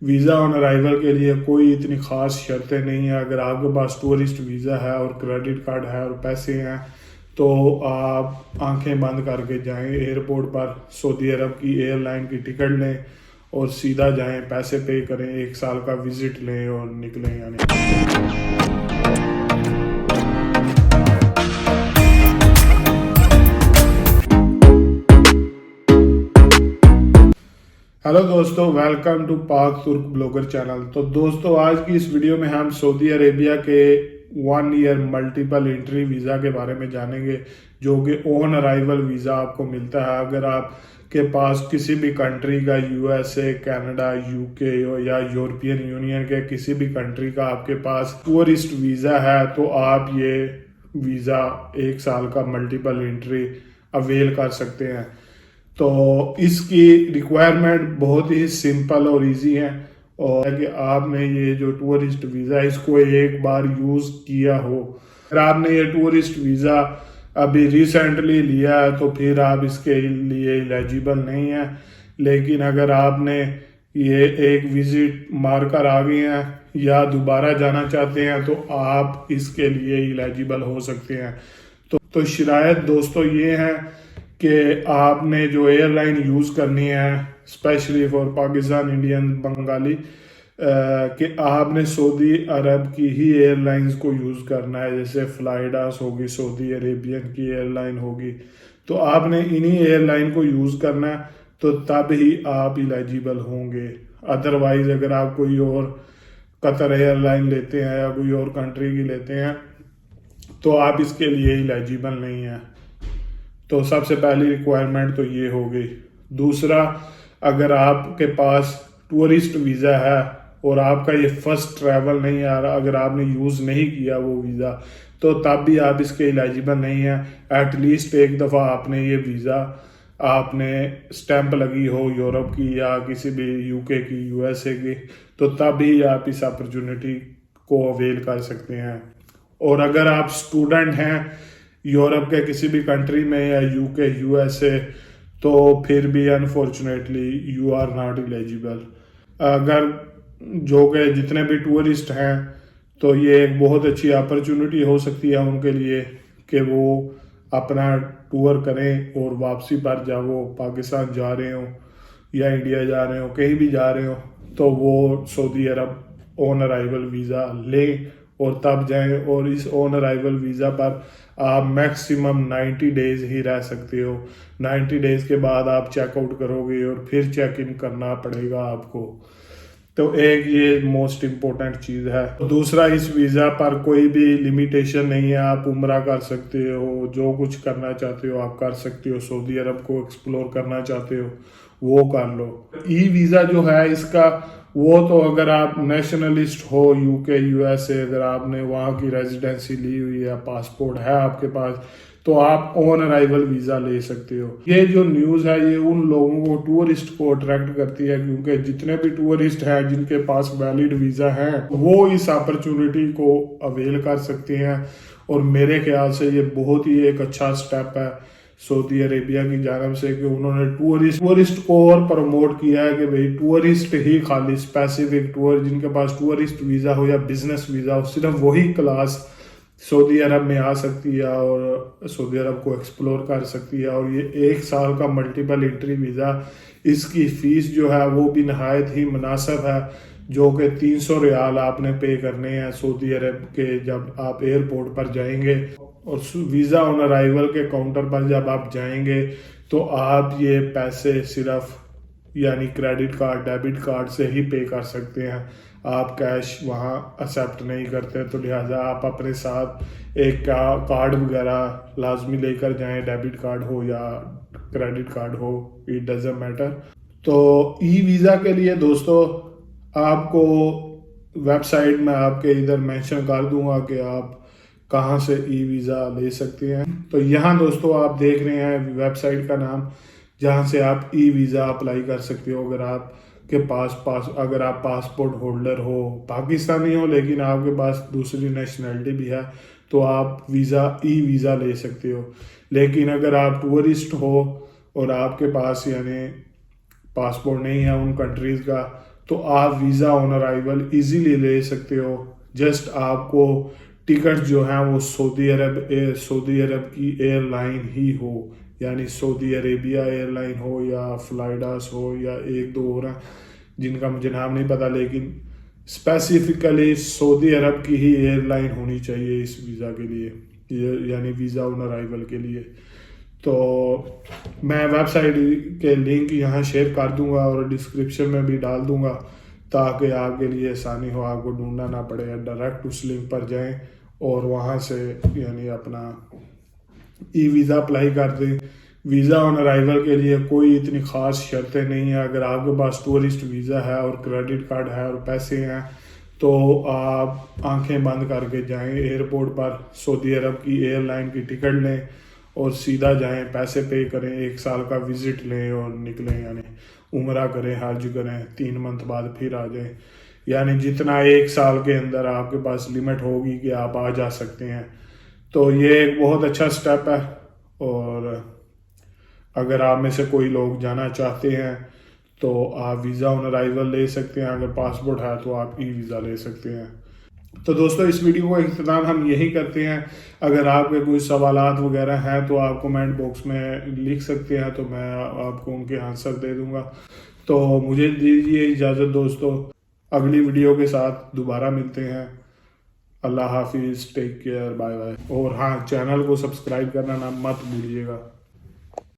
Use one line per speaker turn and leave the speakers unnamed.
Visa آن arrival کے لیے کوئی اتنی خاص شرطیں نہیں ہیں. اگر آپ کے پاس ٹورسٹ ویزا ہے اور کریڈٹ کارڈ ہے اور پیسے ہیں تو آپ آنکھیں بند کر کے جائیں ایئرپورٹ پر، سعودی عرب کی ایئر لائن کی ٹکٹ لیں اور سیدھا جائیں، پیسے پے کریں، 1 سال کا وزٹ لیں اور نکلیں. ہیلو دوستو، ویلکم ٹو پاک ترک بلاگر چینل. تو دوستو، آج کی اس ویڈیو میں ہم سعودی عربیہ کے 1 ایئر ملٹیپل انٹری ویزا کے بارے میں جانیں گے، جو کہ آن ارائیول ویزا آپ کو ملتا ہے اگر آپ کے پاس کسی بھی کنٹری کا، USA، کینیڈا، UK یا یورپین یونین کے کسی بھی کنٹری کا آپ کے پاس ٹورسٹ ویزا ہے تو آپ یہ ویزا 1 سال کا ملٹیپل انٹری اویل کر سکتے ہیں. تو اس کی ریکوائرمنٹ بہت ہی سمپل اور ایزی ہے، اور کہ آپ نے یہ جو ٹورسٹ ویزا ہے اس کو ایک بار یوز کیا ہو. اگر آپ نے یہ ٹورسٹ ویزا ابھی ریسنٹلی لیا ہے تو پھر آپ اس کے لیے ایلیجیبل نہیں ہیں، لیکن اگر آپ نے یہ ایک وزٹ مار کر آ گئے ہیں یا دوبارہ جانا چاہتے ہیں تو آپ اس کے لیے ایلیجیبل ہو سکتے ہیں. تو شرائط دوستو یہ ہے کہ آپ نے جو ایئر لائن یوز کرنی ہے، especially for Pakistan, Indian, Bengali, کہ آپ نے سعودی عرب کی ہی ایئر لائنز کو یوز کرنا ہے. جیسے فلائیڈاس ہوگی، سعودی عربین کی ایئر لائن ہوگی، تو آپ نے انہی ایئر لائن کو یوز کرنا ہے تو تب ہی آپ ایلیجیبل ہوں گے. ادروائز اگر آپ کوئی اور قطر ایئر لائن لیتے ہیں یا کوئی اور کنٹری کی لیتے ہیں تو آپ اس کے لیے ایلیجیبل نہیں ہیں. تو سب سے پہلی ریکوائرمنٹ تو یہ ہو گئی. دوسرا، اگر آپ کے پاس ٹورسٹ ویزا ہے اور آپ کا یہ فرسٹ ٹریول نہیں آ رہا، اگر آپ نے یوز نہیں کیا وہ ویزا، تو تب بھی آپ اس کے ایلیجیبل نہیں ہیں. ایٹ لیسٹ ایک دفعہ آپ نے یہ ویزا، آپ نے اسٹیمپ لگی ہو یورپ کی یا کسی بھی UK کی، USA کی، تو تب ہی آپ اس اپرچونٹی کو اویل کر سکتے ہیں. اور اگر آپ اسٹوڈنٹ ہیں یورپ کے کسی بھی کنٹری میں یا UK، USA، تو پھر بھی unfortunately you are not eligible. اگر جو کہ جتنے بھی ٹورسٹ ہیں تو یہ ایک بہت اچھی اپرچونٹی ہو سکتی ہے ان کے لیے کہ وہ اپنا ٹور کریں اور واپسی پر جب وہ پاکستان جا رہے ہوں یا انڈیا جا رہے ہوں، کہیں بھی جا رہے ہوں، تو وہ سعودی عرب آن ارائیول ویزا لیں اور تب جائیں. اور اس آن ارائیول ویزا پر آپ میکسیمم 90 ڈیز ہی رہ سکتے ہو. 90 ڈیز کے بعد آپ چیک آؤٹ کرو گے اور پھر چیک ان کرنا پڑے گا آپ کو. تو ایک یہ موسٹ امپورٹنٹ چیز ہے. دوسرا، اس ویزا پر کوئی بھی لمیٹیشن نہیں ہے. آپ عمرہ کر سکتے ہو، جو کچھ کرنا چاہتے ہو آپ کر سکتے ہو. سعودی عرب کو ایکسپلور کرنا چاہتے ہو وہ کر لو. ای ویزا جو ہے اس کا، وہ تو اگر آپ نیشنلسٹ ہو UK، USA، اگر آپ نے وہاں کی ریزیڈنسی لی ہوئی ہے، پاسپورٹ ہے آپ کے پاس، تو آپ آن ارائیول ویزا لے سکتے ہو. یہ جو نیوز ہے یہ ان لوگوں کو، ٹورسٹ کو اٹریکٹ کرتی ہے، کیونکہ جتنے بھی ٹورسٹ ہیں جن کے پاس ویلڈ ویزا ہیں وہ اس اپرچونٹی کو اویل کر سکتے ہیں. اور میرے خیال سے یہ بہت ہی ایک اچھا سٹیپ ہے سعودی عربیہ کی جانب سے کہ انہوں نے ٹورسٹ کو اور پروموٹ کیا ہے کہ بھئی ٹورسٹ ہی، خالی اسپیسیفک ٹور، جن کے پاس ٹورسٹ ویزا ہو یا بزنس ویزا ہو، صرف وہی کلاس سعودی عرب میں آ سکتی ہے اور سعودی عرب کو ایکسپلور کر سکتی ہے. اور یہ 1 سال کا ملٹیپل انٹری ویزا، اس کی فیس جو ہے وہ بھی نہایت ہی مناسب ہے، جو کہ 300 ریال آپ نے پے کرنے ہیں سعودی عرب کے جب آپ ایئرپورٹ پر جائیں گے. اور ویزا آن ارائیول کے کاؤنٹر پر جب آپ جائیں گے تو آپ یہ پیسے صرف یعنی کریڈٹ کارڈ، ڈیبٹ کارڈ سے ہی پے کر سکتے ہیں. آپ کیش وہاں ایکسیپٹ نہیں کرتے، تو لہٰذا آپ اپنے ساتھ ایک کارڈ وغیرہ لازمی لے کر جائیں، ڈیبٹ کارڈ ہو یا credit card who, it doesn't matter. تو ای ویزا کے لیے دوستو آپ کو ویب سائٹ میں آپ کے ادھر مینشن کر دوں گا کہ آپ کہاں سے ای ویزا لے سکتے ہیں. تو یہاں دوستو آپ دیکھ رہے ہیں ویب سائٹ کا نام، جہاں سے آپ ای ویزا اپلائی کر سکتے ہو. اگر آپ کے پاس اگر آپ پاسپورٹ ہولڈر ہو، پاکستانی ہو لیکن آپ کے پاس دوسری نیشنلٹی بھی ہے، تو آپ ای ویزا لے سکتے ہو. لیکن اگر آپ ٹورسٹ ہو اور آپ کے پاس یعنی پاسپورٹ نہیں ہے ان کنٹریز کا، تو آپ ویزا آن ارائیول ایزیلی لے سکتے ہو. جسٹ آپ کو ٹکٹ جو ہیں وہ سعودی عرب کی ایئر لائن ہی ہو, یعنی سعودی عربیہ ایئر لائن ہو یا فلائیڈاس ہو یا ایک دو اور ہیں جن کا مجھے نام نہیں پتا, لیکن اسپیسیفکلی سعودی عرب کی ہی ایئر لائن ہونی چاہیے اس ویزا کے لیے, یعنی ویزا آن ارائیول کے لیے. تو میں ویب سائٹ کے لنک یہاں شیئر کر دوں گا اور ڈسکرپشن میں بھی ڈال دوں گا تاکہ آپ کے لیے آسانی ہو, آپ کو ڈھونڈنا نہ پڑے, ڈائریکٹ اس لنک پر جائیں اور وہاں سے یعنی اپنا ای ویزا اپلائی کر دیں. ویزا آن ارائیول کے لیے کوئی اتنی خاص شرطیں نہیں ہیں. اگر آپ کے پاس ٹورسٹ ویزا ہے اور کریڈٹ کارڈ ہے اور پیسے ہیں تو آپ آنکھیں بند کر کے جائیں ایئرپورٹ پر, سعودی عرب کی ایئر لائن کی ٹکٹ لیں اور سیدھا جائیں, پیسے پے کریں, 1 سال کا وزٹ لیں اور نکلیں, یعنی عمرہ کریں, حج کریں, 3 منتھ بعد پھر آ جائیں. یعنی جتنا 1 سال کے اندر آپ کے پاس لمٹ ہوگی کہ آپ آ جا سکتے ہیں. تو یہ ایک بہت اچھا سٹیپ ہے, اور اگر آپ میں سے کوئی لوگ جانا چاہتے ہیں تو آپ ویزا آن ارائیول لے سکتے ہیں, اگر پاسپورٹ ہے تو آپ ای ویزا لے سکتے ہیں. تو دوستو اس ویڈیو کا اختتام ہم یہی کرتے ہیں. اگر آپ کے کوئی سوالات وغیرہ ہیں تو آپ کمنٹ باکس میں لکھ سکتے ہیں, تو میں آپ کو ان کے آنسر دے دوں گا. تو مجھے دیجیے اجازت دوستو, اگلی ویڈیو کے ساتھ دوبارہ ملتے ہیں. اللہ حافظ, ٹیک کیئر, بائے بائے. اور ہاں, چینل کو سبسکرائب کرنا نہ مت بھولیے گا.